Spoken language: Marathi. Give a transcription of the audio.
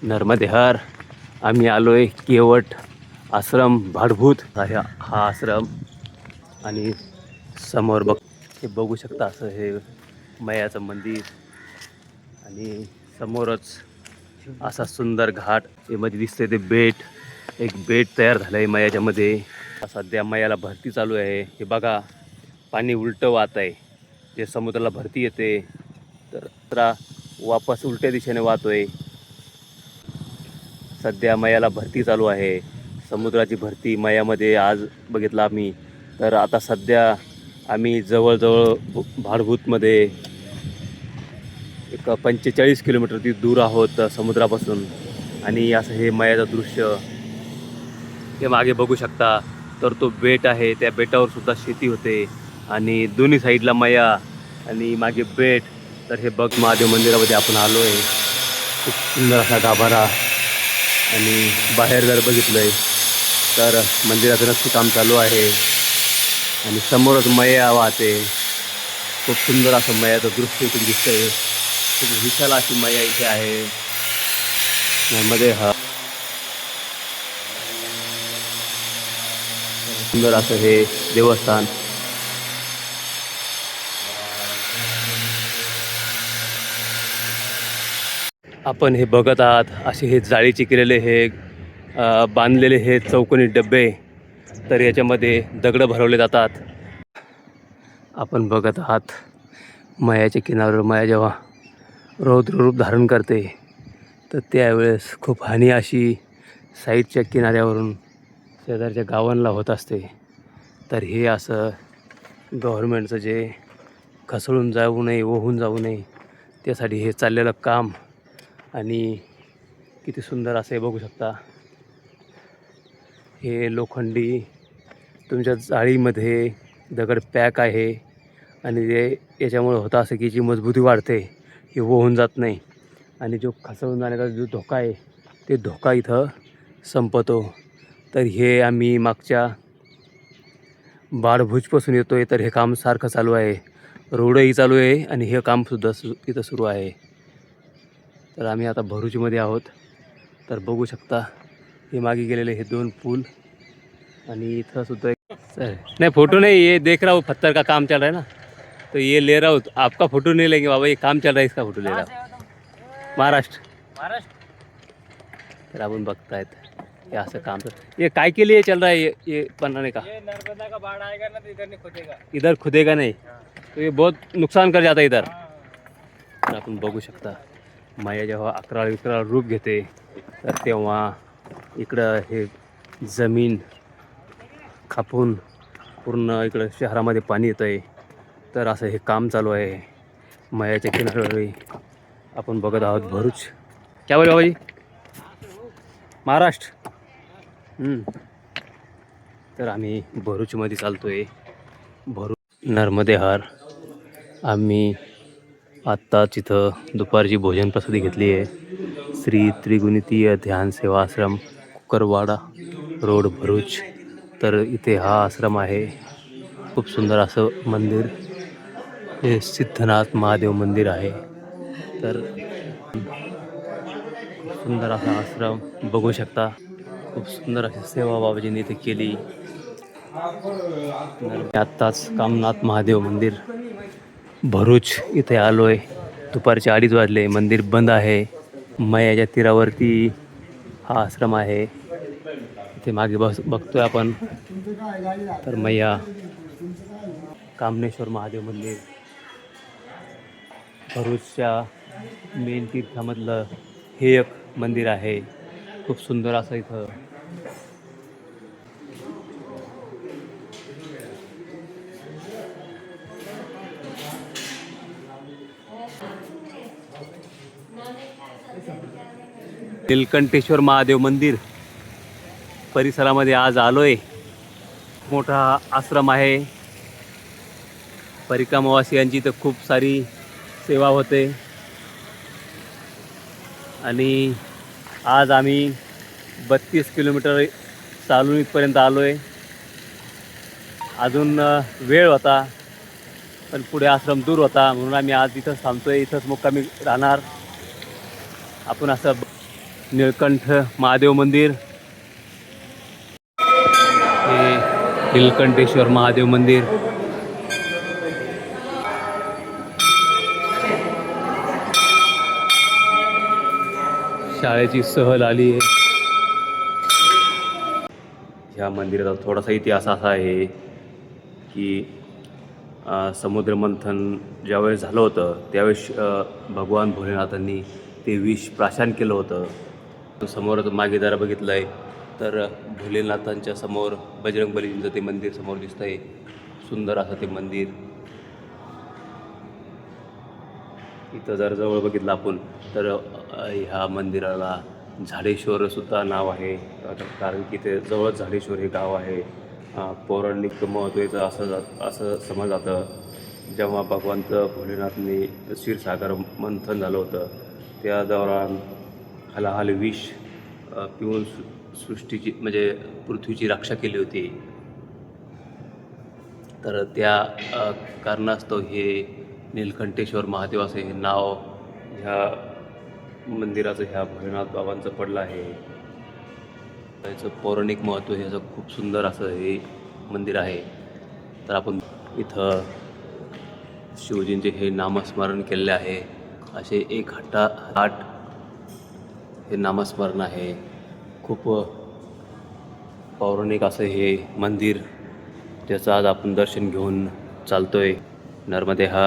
नर्मदेहार आम्ही आलोय केवट आश्रम भाडभूत हा आश्रम आणि समोर हे बघू शकता असं हे मयाचं मंदिर आणि समोरच असा सुंदर घाट हे मध्ये दिसते ते बेट एक बेट तयार झालंय मयाच्या मध्ये. सध्या मयाला भरती चालू आहे. हे बघा पाणी उलटं वाहत आहे. जे समुद्राला भरती येते तर वापस उलट्या दिशेने वाहतोय. सध्या मयाला भरती चालू आहे. समुद्राची भरती मयामध्ये आज बघितला आम्ही. तर आता सध्या आम्ही जवळजवळ भाडभूतमध्ये एक 45 किलोमीटर दूर आहोत समुद्रापासून. आणि असं हे मयाचं दृश्य हे मागे बघू शकता. तर तो बेट आहे, त्या बेटावर सुद्धा शेती होते आणि दोन्ही साईडला मया आणि मागे बेट. तर हे बघ महादेव मंदिरामध्ये आपण आलो आहे. खूप सुंदर असा गाभारा आणि बाहेर जर बघितलंय तर मंदिराचं नक्की काम चालू आहे आणि समोरच मया वाहते. खूप सुंदर असं मयाचं दृश्य इथून दिसतंय. खूप विशाल अशी मया इथे आहे. मध्ये हा सुंदर असं हे देवस्थान. आपण हे बघत आहात असे हे जाळीचे केलेले हे बांधलेले हे चौकोनी डबे. तर याच्यामध्ये दगडं भरवले जातात. आपण बघत आहात मयाच्या किनाऱ्यावर मया जेव्हा रौद्र रूप धारण करते तर त्यावेळेस खूप हानी अशी साईडच्या किनाऱ्यावरून शेजारच्या गावांना होत असते. तर हे असं गव्हर्मेंटचं जे खसळून जाऊ नये, वाहून जाऊ नये त्यासाठी हे चाललेलं काम. आणि किती सुंदर असं हे बघू शकता. हे लोखंडी तुमच्या जाळीमध्ये दगड पॅक आहे आणि ते याच्यामुळे होतं असं की जी मजबूती वाढते, हे वाहून जात नाही आणि जो खसळून जाण्याचा जो धोका आहे ते धोका इथं संपतो. तर हे आम्ही मागच्या भाडभूजपासून येतो आहे. तर हे काम सारखं चालू आहे. रोडही चालू आहे आणि हे कामसुद्धा इथं सुरू आहे. तर आम्ही आता भरूचमध्ये आहोत. तर बघू शकता हे मागे गेलेले हे 2 पूल आणि इथं सुद्धा नहीं फोटो नहीं, ये देख रहा हूँ पत्थर का काम चल रहा है ना, तो ये ले रहा हूँ. आपका फोटो नहीं लेंगे बाबा, ये काम चल रहा है इसका फोटो ले रहा हूँ. महाराष्ट्र. तर आपण बघतायत हे असं काम. ये काय के लिए चल रहा है ये बनाने का? ये नर्मदा का बाढ़ आएगा ना तो इधर नहीं खुदेगा. इधर खुदेगा नहीं तो ये बहुत नुकसान कर जाता है इधर. तर आपण बघू शकता माया जेव्हा अकराळ रूप घेते तर तेव्हा इकडं हे जमीन खापून पूर्ण इकडं शहरामध्ये पाणी येतं आहे. तर असं हे काम चालू आहे मयाच्या किनाऱ्यावर. आपण बघत आहोत भरूच. क्या बोले बाबाजी? महाराष्ट्र. तर आम्ही भरूचमध्ये चालतो आहे. भरूच नर्मदेहार. आम्ही आत्ताच इथं दुपारची भोजन प्रसादी घेतली आहे. श्री त्रिगुणितीय ध्यान सेवा आश्रम कुकरवाडा रोड भरूच. तर इथे हा आश्रम आहे. खूप सुंदर असं मंदिर हे सिद्धनाथ महादेव मंदिर आहे. तर खूप सुंदर असा आश्रम बघू शकता. खूप सुंदर अशी सेवा बाबाजींनी इथे केली. आत्ताच कामनाथ महादेव मंदिर भरूच इथे आलो आहे. दुपारचे 2:30 वाजले. मंदिर बंद आहे. मयाच्या तीरावरती हा आश्रम आहे. इथे मागे बघतोय आपण. तर मैया कामनेश्वर महादेव मंदिर भरूचच्या मेन तीर्थामधलं हे एक मंदिर आहे. खूप सुंदर असं इथं नीलकंठेश्वर महादेव मंदिर परिसरामध्ये आज आलोय. मोठा आश्रम आहे. परिक्रमावासियांची तर खूप सारी सेवा होते आणि आज आम्ही 32 किलोमीटर चालून इथपर्यंत आलोय. अजून वेळ होता पण पुढे आश्रम दूर होता म्हणून आम्ही आज इथंच थांबतोय. इथंच मुक्कामी राहणार. आपण असं निळकंठ महादेव मंदिर, हे निळकंठेश्वर महादेव मंदिर. शाळेची सहल आली आहे. ह्या मंदिराचा थोडासा इतिहास असा आहे की समुद्रमंथन ज्यावेळेस झालं होतं त्यावेळेस भगवान भोलेनाथांनी ते विष प्राशन केलं होतं. समोर मागे जरा बघितलं आहे तर भोलेनाथांच्या समोर बजरंगबलीचं ते मंदिर समोर दिसतं आहे. सुंदर असं ते मंदिर. इथं जर जवळ बघितलं आपण तर ह्या मंदिराला झाडेश्वरसुद्धा नाव आहे, कारण की ते जवळच झाडेश्वर हे गाव आहे. पौराणिक महत्त्वाचं असं समजलं जातं. जेव्हा भगवंत भोलेनाथने क्षीरसागर मंथन झालं होतं त्या दौरान हलाहल विष पिऊन सृष्टीची म्हणजे पृथ्वीची रक्षा केली होती. तर त्या कारणास्तव हे निळकंठेश्वर महादेव असे हे नाव ह्या मंदिराचं ह्या भोलेनाथ बाबांचं पडलं आहे. याचं पौराणिक महत्त्व हे असं खूप सुंदर असं हे मंदिर आहे. तर आपण इथं शिवजींचे हे नामस्मरण केलेले आहे. असे 108 हे नामस्मरण आहे. खूप पौराणिक असं हे मंदिर, त्याचं आज आपण दर्शन घेऊन चालतोय. नर्मदे हा